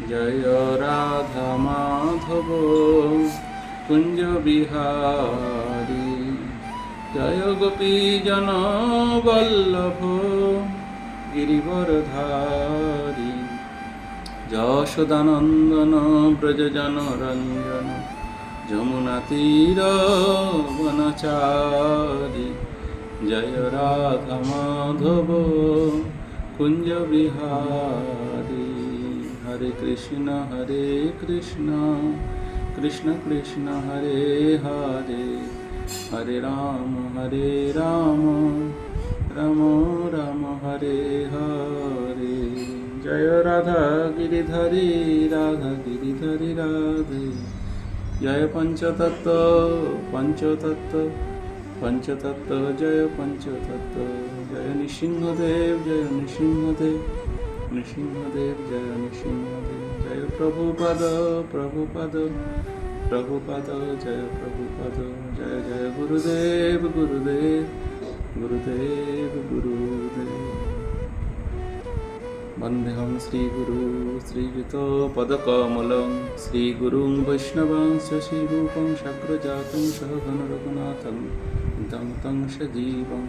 জয় রাধা মাধব কুঞ্জ বিহারী, জয় গোপী জন বল্লভ গিরিবরধারী, যশোদানন্দন ব্রজ জনরঞ্জন যমুনা তীর বনচারী, জয় রাধা মাধব কুঞ্জ বিহারী। হরে কৃষ্ণ কৃষ্ণ কৃষ্ণ হরে হরে, হরে রাম রাম রাম হরে হরে। জয় রাধা গিরিধারী রাধে, জয় পঞ্চতত্ত্ব জয় পঞ্চতত্ত্ব, জয় নৃসিংহদেব জয় নৃসিংহদেব জয় নৃসিংহদেব, জয় প্রভুপাদ জয় প্রভুপাদ, জয় জয় গুরুদেব গুরুদেব। বন্দেহং শ্রীগুরু শ্রীযুতপদকমलं, শ্রীগুরুং বৈষ্ণবাংশ শ্রীরূপং শাগ্রজাतं সহগণ রঘুনাথং तं সজীবং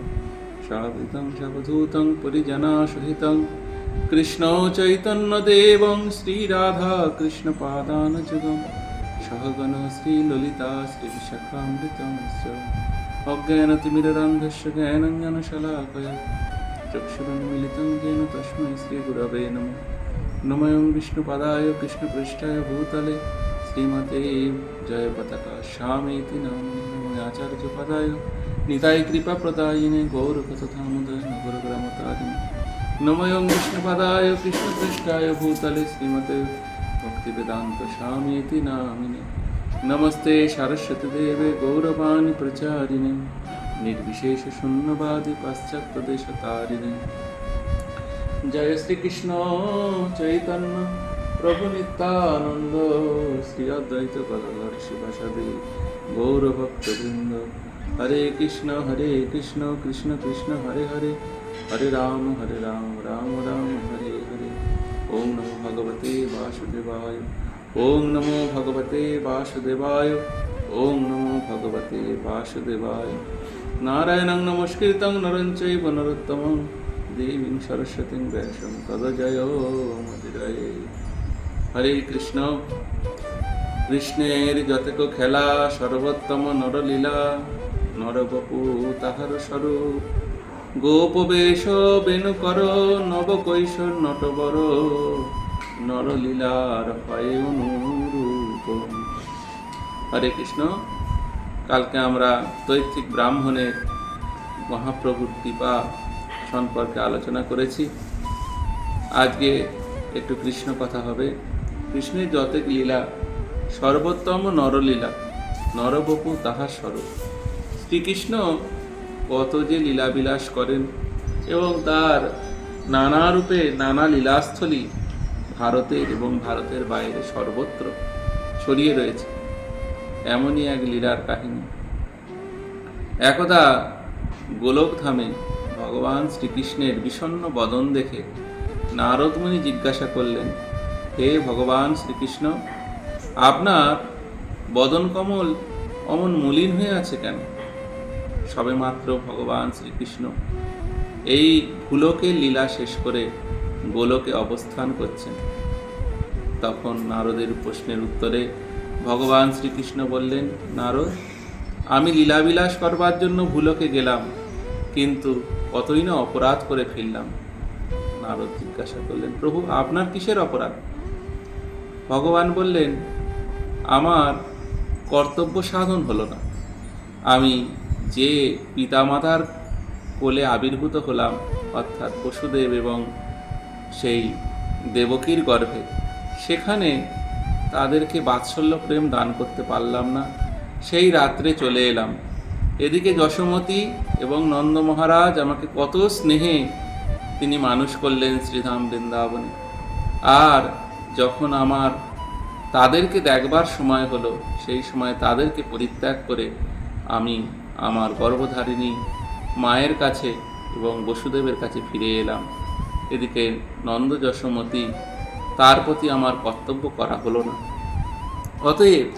সাবিतं সাবধূतं পরিজনাসহিतं, কৃষ্ণ চৈতন্যদেবং শ্রীরাধা কৃষ্ণপাদানযুগং সহগণ শ্রীললিতা শ্রীবিশাখামৃতং অজ্ঞানতিমিরন্ধস্য জ্ঞানাঞ্জনশলাকয়া চক্ষুरुन्मीलितं येन तस्मै श्रीगुरवे नमः। नमः विष्णुपदाय कृष्णपृष्ठाय भूतले श्रीमते जयपताका स्वामीति नामिने, नमः आचार्यपदाय निताय कृपाप्रदायिने गौरकथामोदय नगरग्रामतारिणे, नमः विष्णुपदाय कृष्णपृष्ठाय भूतले श्रीमते भक्तिवेदान्त स्वामीति नामिने, नमस्ते सरस्वती देवे गौरवाणी प्रचारिणे, निर्विशेष शून्यवादी पाश्चात्यदेशतारिणे। जय श्री कृष्ण चैतन्य प्रभु नित्यानंद, श्री अद्वैत गदाधर शिवासादि गौरभक्तवृंद। हरे कृष्ण कृष्ण कृष्ण हरे हरे, हरे राम राम राम हरे हरे। ओम नमो भगवते वासुदेवाय, ओम नमो भगवते वासुदेवाय, ओम नमो भगवते वासुदेवाय। नारायणं नमस्कृतं नरं चैव नरोत्तमं, देवीं सरस्वतीं व्यासं ततो जयमुदीरये। हरे कृष्ण। কৃষ্ণের যতক খেলা সর্বোত্তম নরলীলা, নরবপু তাহার স্বরূপ, গোপবেশ বেণু কর নবকৈশোর নটবর, নরলীলার হয় অনুরূপ। হরে কৃষ্ণ। কালকে আমরা দৈত্বিক ব্রাহ্মণের মহাপ্রভুর কৃপা সম্পর্কে আলোচনা করেছি। আজকে একটু কৃষ্ণ কথা হবে। কৃষ্ণের যতেক লীলা সর্বোত্তম নরলীলা, নরবপু তাহার স্বরূপ। শ্রীকৃষ্ণ কত যে লীলাবিলাস করেন এবং তার নানা রূপে নানা লীলাস্থলী ভারতের এবং ভারতের বাইরে সর্বত্র ছড়িয়ে রয়েছে। এমনই এক লীলার কাহিনী। একদা গোলকধামে ভগবান শ্রীকৃষ্ণের বিষণ্ণ বদন দেখে নারদমুনি জিজ্ঞাসা করলেন, হে ভগবান শ্রীকৃষ্ণ, আপনার বদন কমল অমন মলিন হয়ে আছে কেন? সবেমাত্র ভগবান শ্রীকৃষ্ণ এই ভুলোকের লীলা শেষ করে গোলকে অবস্থান করছেন। তখন নারদের প্রশ্নের উত্তরে ভগবান শ্রীকৃষ্ণ বললেন, নারদ, আমি লীলাবিলাস করবার জন্য ভুলোকে গেলাম, কিন্তু কতই না অপরাধ করে ফেললাম। নারদ জিজ্ঞাসা করলেন, প্রভু আপনার কিসের অপরাধ? ভগবান বললেন, আমার কর্তব্য সাধন হলো না। আমি যে পিতামাতার কোলে আবির্ভূত হলাম, অর্থাৎ বসুদেব এবং সেই দেবকীর গর্ভে, সেখানে তাদেরকে বাৎসল্য প্রেম দান করতে পারলাম না। সেই রাত্রে চলে এলাম। এদিকে যশোমতী এবং নন্দ মহারাজ আমাকে কত স্নেহে তিনি মানুষ করলেন শ্রীধাম বৃন্দাবনে। আর যখন আমার তাদেরকে দেখবার সময় হলো, সেই সময় তাদেরকে পরিত্যাগ করে আমি আমার গর্ভধারিণী মায়ের কাছে এবং বসুদেবের কাছে ফিরে এলাম। এদিকে নন্দ যশোমতী তার প্রতি আমার কর্তব্য করা হলো না। অতএব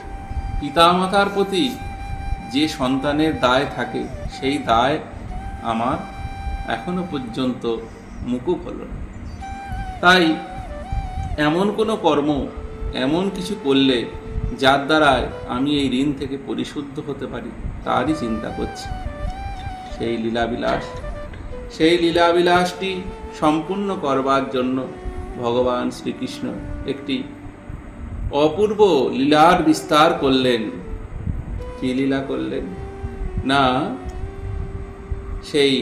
পিতামাতার প্রতি যে সন্তানের দায় থাকে সেই দায় আমার এখনো পর্যন্ত মুকুব হলো না। তাই এমন কোনো কর্ম, এমন কিছু করলে যার দ্বারায় আমি এই ঋণ থেকে পরিশুদ্ধ হতে পারি তারই চিন্তা করছি। সেই লীলাবিলাসটি সম্পূর্ণ করবার জন্য ভগবান শ্রীকৃষ্ণ একটি অপূর্ব লীলার বিস্তার করলেন। কি লীলা করলেন না, সেই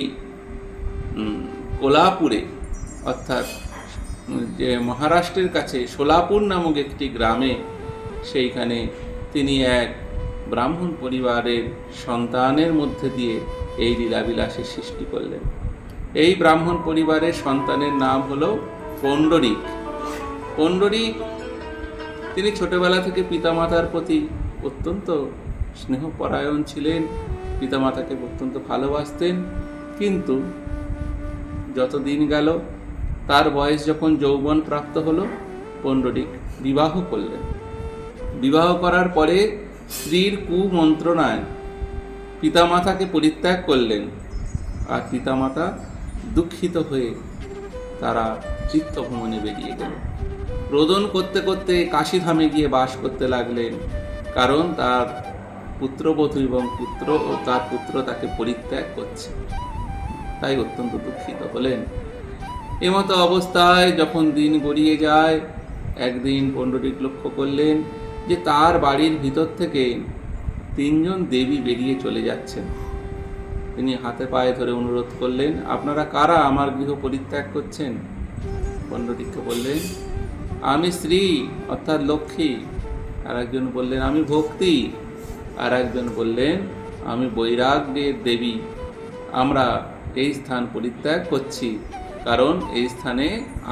কোলাপুরে, অর্থাৎ যে মহারাষ্ট্রের কাছে সোলাপুর নামক একটি গ্রামে, সেইখানে তিনি এক ব্রাহ্মণ পরিবারের সন্তানের মধ্যে দিয়ে এই লীলাবিলাসের সৃষ্টি করলেন। এই ব্রাহ্মণ পরিবারের সন্তানের নাম হলো পণ্ডরীক। তিনি ছোটবেলা থেকে পিতামাতার প্রতি অত্যন্ত স্নেহপরায়ণ ছিলেন, পিতামাতাকে অত্যন্ত ভালোবাসতেন। কিন্তু যত দিন গেল, তার বয়স যখন যৌবন প্রাপ্ত হলো, পণ্ডরীক বিবাহ করলেন। বিবাহ করার পরে স্ত্রীর কুমন্ত্রণায় পিতামাতাকে পরিত্যাগ করলেন। আর পিতামাতা দুঃখিত হয়ে তারা তীর্থভ্রমণে বেরিয়ে গেল। রোদন করতে করতে কাশীধামে গিয়ে বাস করতে লাগলেন, কারণ তার পুত্রবধূ এবং তার পুত্র তাকে পরিত্যাগ করছে। তাই অত্যন্ত দুঃখিত হলেন। এমতো অবস্থায় যখন দিন গড়িয়ে যায়, একদিন পণ্ডরীক লক্ষ্য করলেন যে তার বাড়ির ভিতর থেকে 3 জন দেবী বেরিয়ে চলে যাচ্ছেন। তিনি হাতে পায়ে ধরে অনুরোধ করলেন, আপনারা কারা আমার গৃহ পরিত্যাগ করছেন? পণ্ডরীককে বললেন, আমি শ্রী অর্থাৎ লক্ষ্মী। আর একজন বললেন, আমি ভক্তি। আর একজন বললেন, আমি বৈরাগ্যের দেবী। আমরা এই স্থান পরিত্যাগ করছি, কারণ এই স্থানে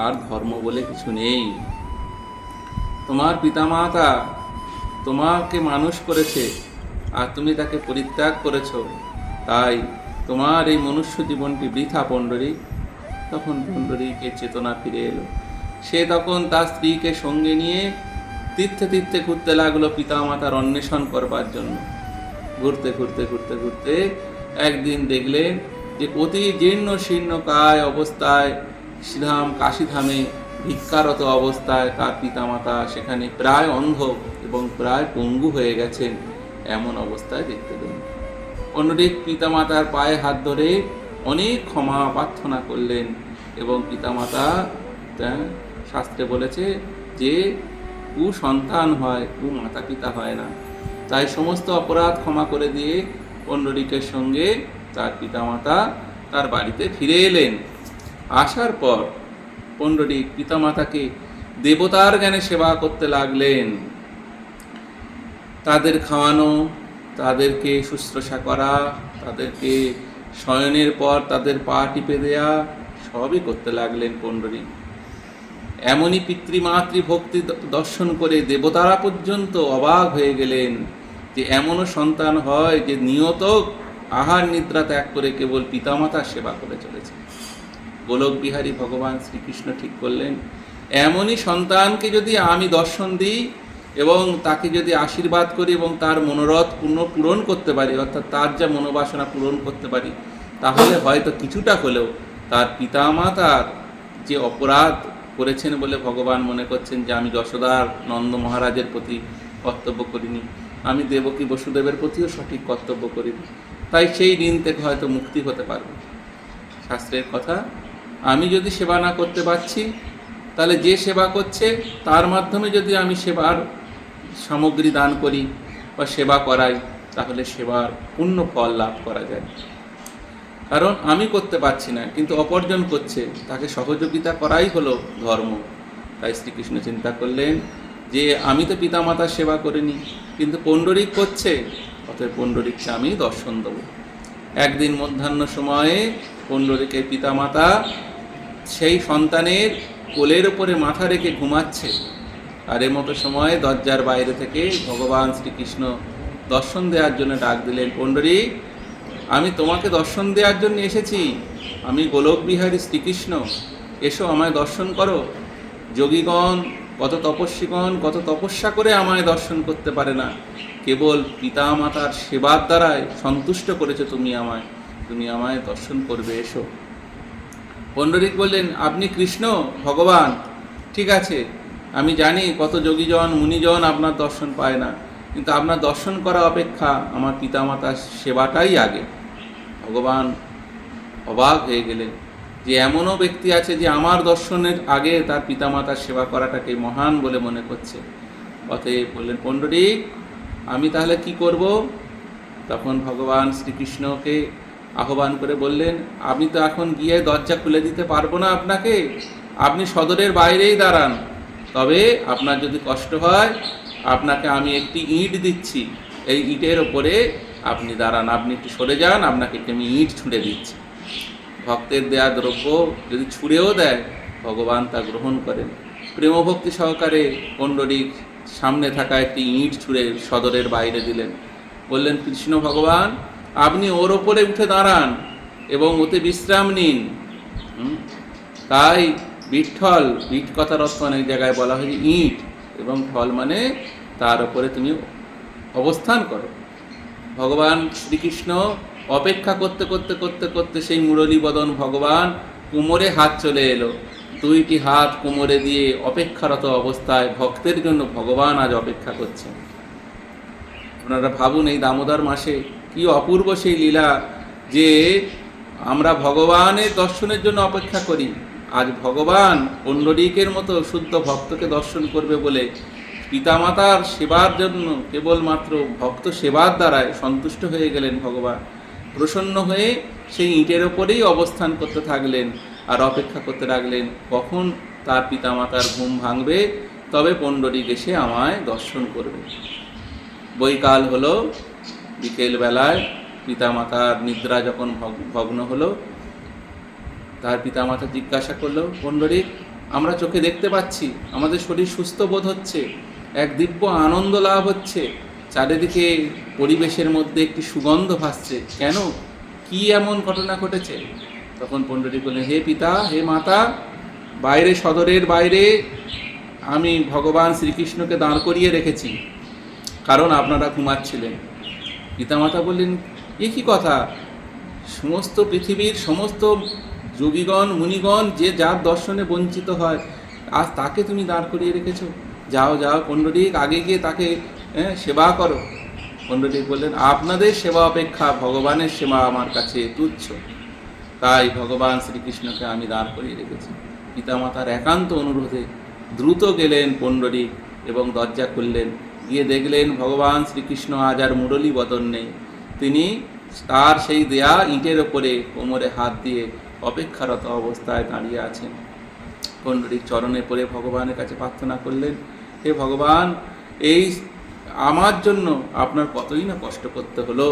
আর ধর্ম বলে কিছু নেই। তোমার পিতামাতা তোমাকে মানুষ করেছে, আর তুমি তাকে পরিত্যাগ করেছ, তাই তোমার এই মনুষ্য জীবনটি বৃথা পণ্ডরীক। তখন পণ্ডরীকের চেতনা ফিরে এলো। সে তখন তার স্ত্রীকে সঙ্গে নিয়ে তীর্থে ঘুরতে লাগলো পিতামাতার অন্বেষণ করবার জন্য। ঘুরতে একদিন দেখলেন যে অতি জীর্ণ শীর্ণ কায় অবস্থায় কাশীধামে ভিক্ষারত অবস্থায় তার পিতামাতা সেখানে প্রায় অন্ধ এবং প্রায় পঙ্গু হয়ে গেছেন, এমন অবস্থায় দেখতে পেলেন। পণ্ডরীক পিতামাতার পায়ে হাত ধরে অনেক ক্ষমা প্রার্থনা করলেন, এবং পিতামাতা, শাস্ত্রে বলেছে যে কুসন্তান হয়, মাতা পিতা হয় না। তাই সমস্ত অপরাধ ক্ষমা করে দিয়ে পণ্ডরীকের সঙ্গে তার পিতামাতা তার বাড়িতে ফিরে এলেন। আসার পর পণ্ডরীক পিতামাতাকে দেবতার জ্ঞানে সেবা করতে লাগলেন। তাদের খাওয়ানো, তাদেরকে শুশ্রূষা করা, তাদেরকে শয়নের পর তাদের পা টিপে দেয়া, সবই করতে লাগলেন পণ্ডরীক। এমনই পিতৃমাতৃ ভক্তি দর্শন করে দেবতারা পর্যন্ত অবাক হয়ে গেলেন যে এমনও সন্তান হয় যে নিয়ত আহার নিদ্রা ত্যাগ করে কেবল পিতামাতার সেবা করে চলেছে। গোলক বিহারী ভগবান শ্রীকৃষ্ণ ঠিক করলেন, এমনই সন্তানকে যদি আমি দর্শন দিই এবং তাকে যদি আশীর্বাদ করি এবং তার মনোরথ পূরণ করতে পারি, অর্থাৎ তার যা মনোবাসনা পূরণ করতে পারি, তাহলে হয়তো কিছুটা হলেও তার পিতামাতার যে অপরাধ করেছেন বলে ভগবান মনে করছেন যে আমি যশোদার নন্দ মহারাজের প্রতি কর্তব্য করিনি, আমি দেবকী বসুদেবের প্রতিও সঠিক কর্তব্য করিনি, তাই সেই ঋণ থেকে হয়তো মুক্তি হতে পারবে। শাস্ত্রের কথা, আমি যদি সেবা না করতে পারছি, তাহলে যে সেবা করছে তার মাধ্যমে যদি আমি সেবার সামগ্রী দান করি বা সেবা করাই, তাহলে সেবার পূর্ণ ফল লাভ করা যায়। কারণ আমি করতে পারছি না, কিন্তু অপরজন করছে, তাকে সহযোগিতা করাই হলো ধর্ম। তাই শ্রীকৃষ্ণ চিন্তা করলেন যে আমি তো পিতামাতার সেবা করিনি, কিন্তু পণ্ডরীক করছে, অতএব পণ্ডরীককে আমি দর্শন দেব। একদিন মধ্যাহ্ন সময়ে পণ্ডরীকের পিতামাতা সেই সন্তানের কোলের ওপরে মাথা রেখে ঘুমাচ্ছে, আর এমতো সময় দরজার বাইরে থেকে ভগবান শ্রীকৃষ্ণ দর্শন দেওয়ার জন্য ডাক দিলেন, পণ্ডরীক, আমি তোমাকে দর্শন দেওয়ার জন্য এসেছি, আমি গোলক বিহারী শ্রীকৃষ্ণ, এসো আমায় দর্শন করো। যোগীগণ, কত তপস্বীগণ কত তপস্যা করে আমায় দর্শন করতে পারে না। কেবল পিতা মাতার সেবার দ্বারাই সন্তুষ্ট করেছো তুমি আমায় দর্শন করবে, এসো। পণ্ডরিক বললেন, আপনি কৃষ্ণ ভগবান, ঠিক আছে, আমি জানি কত যোগীজন মুনিজন আপনার দর্শন পায় না, কিন্তু আপনার দর্শন করা অপেক্ষা আমার পিতামাতার সেবাটাই আগে। ভগবান অবাক হয়ে গেলেন যে এমনও ব্যক্তি আছে যে আমার দর্শনের আগে তার পিতামাতার সেবা করাটাকে মহান বলে মনে করছে। অতএব বললেন, পণ্ডরিক, আমি তাহলে কি করব? তখন ভগবান শ্রীকৃষ্ণকে আহ্বান করে বললেন, আমি তো এখন গিয়ে দরজা খুলে দিতে পারবো না আপনাকে, আপনি সদরের বাইরেই দাঁড়ান। তবে আপনার যদি কষ্ট হয়, আপনাকে আমি একটি ইঁট দিচ্ছি, এই ইটের ওপরে আপনি দাঁড়ান, আপনি একটু সরে যান, আপনাকে একটি আমি ইঁট ছুঁড়ে দিচ্ছি। ভক্তের দেয়া দ্রব্য যদি ছুঁড়েও দেয়, ভগবান তা গ্রহণ করেন। প্রেমভক্তি সহকারে পণ্ডরিক সামনে থাকা একটি ইঁট ছুঁড়ে সদরের বাইরে দিলেন। বললেন, কৃষ্ণ ভগবান, আপনি ওর ওপরে উঠে দাঁড়ান এবং ওতে বিশ্রাম নিন। তাই বিঠ্ঠল, বিট কথার অর্থ অনেক জায়গায় বলা হয় ইঁট, এবং ঠল মানে তার ওপরে তুমি অবস্থান করো। ভগবান শ্রীকৃষ্ণ অপেক্ষা করতে করতে করতে করতে সেই মুরলী বদন ভগবান কোমরে হাত চলে এলো। দুইটি হাত কোমরে দিয়ে অপেক্ষারত অবস্থায় ভক্তের জন্য ভগবান আজ অপেক্ষা করছেন। আপনারা ভাবুন, এই দামোদর মাসে কি অপূর্ব সেই লীলা যে আমরা ভগবানের দর্শনের জন্য অপেক্ষা করি। আজ ভগবান পণ্ডরিকের মতো শুদ্ধ ভক্তকে দর্শন করবে বলে পিতামাতার সেবার জন্য কেবলমাত্র ভক্ত সেবার দ্বারায় সন্তুষ্ট হয়ে গেলেন। ভগবান প্রসন্ন হয়ে সেই ইঁটের ওপরেই অবস্থান করতে থাকলেন আর অপেক্ষা করতে লাগলেন কখন তার পিতামাতার ঘুম ভাঙবে, তবে পণ্ডরিক এসে আমায় দর্শন করবে। বৈকাল হলো, বিকেল বেলায় পিতামাতার নিদ্রা যখন ভগ্ন হলো, তার পিতামাতা জিজ্ঞাসা করলো, পণ্ডরিক, আমরা চোখে দেখতে পাচ্ছি, আমাদের শরীর সুস্থ বোধ হচ্ছে, এক দিব্য আনন্দ লাভ হচ্ছে, চারিদিকে পরিবেশের মধ্যে একটি সুগন্ধ ভাসছে, কেন, কি এমন ঘটনা ঘটেছে? তখন পণ্ডরিক বললেন, হে পিতা, হে মাতা, বাইরে সদরের বাইরে আমি ভগবান শ্রীকৃষ্ণকে দাঁড় করিয়ে রেখেছি, কারণ আপনারা ঘুমাচ্ছিলেন। পিতামাতা বললেন, এ কি কথা, সমস্ত পৃথিবীর সমস্ত যোগীগণ মুনিগণ যে যার দর্শনে বঞ্চিত হয়, আজ তাকে তুমি দাঁড় করিয়ে রেখেছো, যাও যাও পণ্ডরিক, আগে গিয়ে তাকে সেবা করো। পণ্ডরিক বললেন, আপনাদের সেবা অপেক্ষা ভগবানের সেবা আমার কাছে তুচ্ছ, তাই ভগবান শ্রীকৃষ্ণকে আমি দাঁড় করিয়ে রেখেছি। পিতামাতার একান্ত অনুরোধে দ্রুত গেলেন পণ্ডরিক এবং দরজা খুললেন। গিয়ে দেখলেন ভগবান শ্রীকৃষ্ণ আজ আর মুরলী বদন নেই, তিনি তার সেই দেয়া ইঁটের ওপরে কোমরে হাত দিয়ে অপেক্ষারত অবস্থায় দাঁড়িয়ে আছেন। পণ্ডরিক চরণে পড়ে ভগবানের কাছে প্রার্থনা করলেন, হে ভগবান, এই আমার জন্য আপনার কতই না কষ্ট করতে হলো।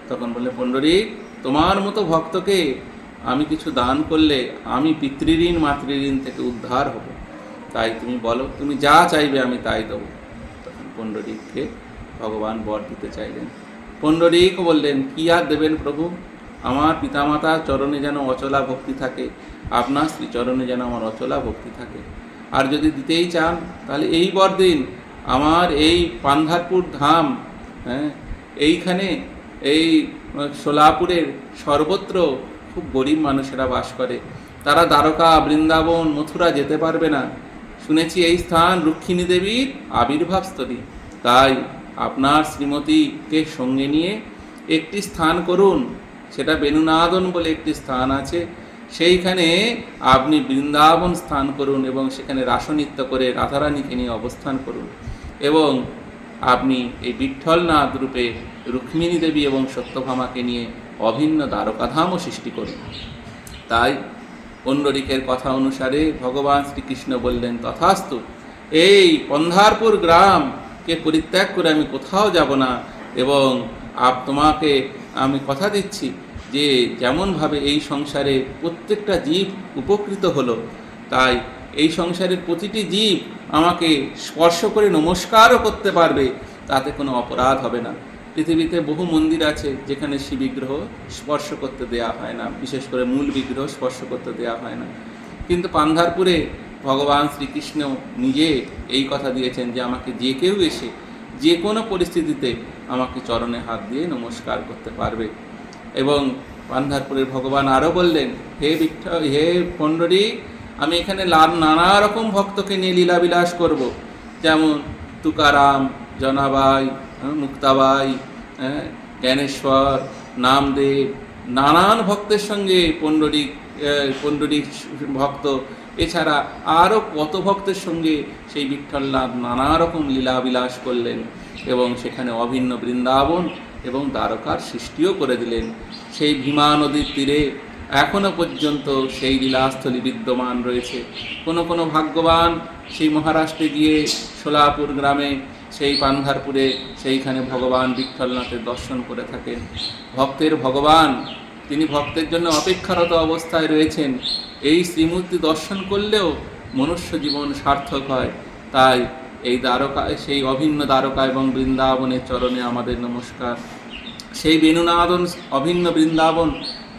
তখন বললে, পণ্ডরিক, তোমার মতো ভক্তকে আমি কিছু দান করলে আমি পিতৃঋণ মাতৃঋণ থেকে উদ্ধার হব, তাই তুমি বলো, তুমি যা চাইবে আমি তাই দেবো। তখন পণ্ডরিককে ভগবান বর দিতে চাইলেন। পণ্ডরিক বললেন, কি আর দেবেন প্রভু, আমার পিতামাতার চরণে যেন অচলা ভক্তি থাকে, আপনার শ্রীচরণে যেন আমার অচলা ভক্তি থাকে। আর যদি দিতেই চান তাহলে এই বর দিন, আমার এই পান্ধারপুর ধাম, এইখানে এই সোলাপুরের সর্বত্র খুব গরিব মানুষেরা বাস করে, তারা দ্বারকা, বৃন্দাবন, মথুরা যেতে পারবে না। শুনেছি এই স্থান রুক্মিণী দেবীর আবির্ভাবস্থলী, তাই আপনার শ্রীমতীকে সঙ্গে নিয়ে একটি স্থান করুন, সেটা বেণুনাদন বলে একটি স্থান আছে, সেইখানে আপনি বৃন্দাবন স্থান করুন এবং সেখানে রাসনৃত্য করে রাধারানীকে নিয়ে অবস্থান করুন, এবং আপনি এই বিঠ্ঠলনাথ রূপে রুক্মিণী দেবী এবং সত্যভামাকে নিয়ে অভিন্ন দ্বারকাধামও সৃষ্টি করুন। তাই পণ্ডরিকের কথা অনুসারে ভগবান শ্রীকৃষ্ণ বললেন, তথাস্তু, এই পন্ধারপুর গ্রামকে পরিত্যাগ করে আমি কোথাও যাব না, এবং তোমাকে আমি কথা দিচ্ছি যে যেমনভাবে এই সংসারে প্রত্যেকটা জীব উপকৃত হলো, তাই এই সংসারের প্রতিটি জীব আমাকে স্পর্শ করে নমস্কারও করতে পারবে, তাতে কোনো অপরাধ হবে না। পৃথিবীতে বহু মন্দির আছে যেখানে শিব বিগ্রহ স্পর্শ করতে দেয়া হয় না, বিশেষ করে মূল বিগ্রহ স্পর্শ করতে দেয়া হয় না, কিন্তু পান্ধারপুরে ভগবান শ্রীকৃষ্ণ নিজে এই কথা দিয়েছেন যে আমাকে যে কেউ এসে যে কোনো পরিস্থিতিতে আমাকে চরণে হাত দিয়ে নমস্কার করতে পারবে। এবং পান্ধারপুরের ভগবান আরও বললেন, হে পণ্ডরীক, আমি এখানে নানা রকম ভক্তকে নিয়ে লীলাবিলাস করব, যেমন তুকারাম, জনাবাই, মুক্তাবাই, জ্ঞানেশ্বর, নামদেব, নানান ভক্তের সঙ্গে পণ্ডরীক ভক্ত, এছাড়া আরও কত ভক্তের সঙ্গে সেই বিঠ্ঠলনাথ নানা রকম লীলাবিলাস করলেন এবং সেখানে অভিন্ন বৃন্দাবন এবং দ্বারকার সৃষ্টিও করে দিলেন। সেই ভীমা নদীর তীরে এখনও পর্যন্ত সেই লীলাস্থলী বিদ্যমান রয়েছে। কোনো ভাগ্যবান সেই মহারাষ্ট্রে গিয়ে সোলাপুর গ্রামে, সেই পান্ধারপুরে, সেইখানে ভগবান বিঠ্ঠলনাথের দর্শন করে থাকেন। ভক্তের ভগবান, তিনি ভক্তের জন্য অপেক্ষারত অবস্থায় রয়েছেন। এই শ্রীমূর্তি দর্শন করলেও মনুষ্য জীবন সার্থক হয়। তাই এই দ্বারকায়, সেই অভিন্ন দ্বারকা এবং বৃন্দাবনের চরণে আমাদের নমস্কার। সেই বেণুনাদন অভিন্ন বৃন্দাবন,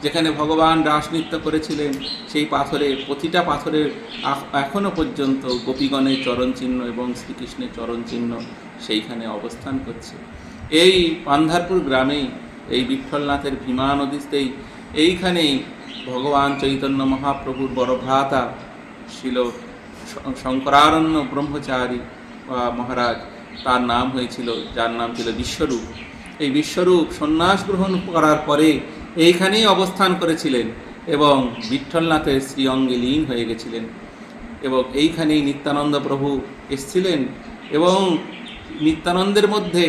যেখানে ভগবান রাস নৃত্য করেছিলেন, সেই প্রতিটা পাথরের এখনও পর্যন্ত গোপীগণের চরণচিহ্ন এবং শ্রীকৃষ্ণের চরণচিহ্ন সেইখানে অবস্থান করছে। এই পান্ধারপুর গ্রামেই, এই বিঠ্ঠলনাথের ভীমা নদীতেই, এইখানেই ভগবান চৈতন্য মহাপ্রভুর বড় ভ্রাতা ছিল শঙ্করারণ্য ব্রহ্মচারী মহারাজ, তার নাম হয়েছিল, যার নাম ছিল বিশ্বরূপ। এই বিশ্বরূপ সন্ন্যাস গ্রহণ করার পরে এইখানেই অবস্থান করেছিলেন এবং বিঠ্ঠলনাথের শ্রীঅঙ্গে লীন হয়ে গেছিলেন। এবং এইখানেই নিত্যানন্দ প্রভু এসেছিলেন এবং নিত্যানন্দের মধ্যে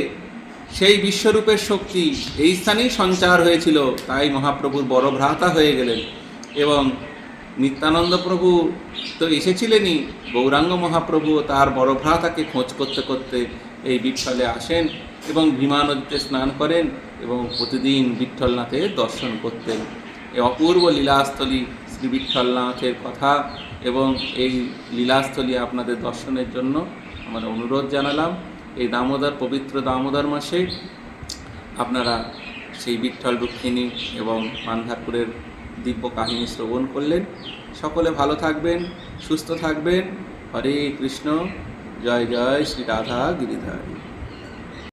সেই বিশ্বরূপের শক্তি এই স্থানেই সঞ্চার হয়েছিল। তাই মহাপ্রভুর বড় ভ্রাতা হয়ে গেলেন। এবং নিত্যানন্দ প্রভু তো এসেছিলেনই, গৌরাঙ্গ মহাপ্রভু তার বড় ভ্রাতাকে খোঁজ করতে করতে এই বিঠ্ঠলে আসেন এবং ভীমা নদীতে স্নান করেন এবং প্রতিদিন বিঠ্ঠলনাথের দর্শন করতেন। এই অপূর্ব লীলাস্থলী শ্রী বিঠ্ঠলনাথের কথা এবং এই লীলাস্থলী আপনাদের দর্শনের জন্য আমরা অনুরোধ জানালাম। এই পবিত্র দামোদর মাসে আপনারা সেই বিঠ্ঠল রুক্মিণী এবং পান্ধারপুরের দিব্য কাহিনী শ্রবণ করলেন। সকলে ভালো থাকবেন, সুস্থ থাকবেন। হরে কৃষ্ণ। জয় জয় শ্রী রাধা গিরিধারী।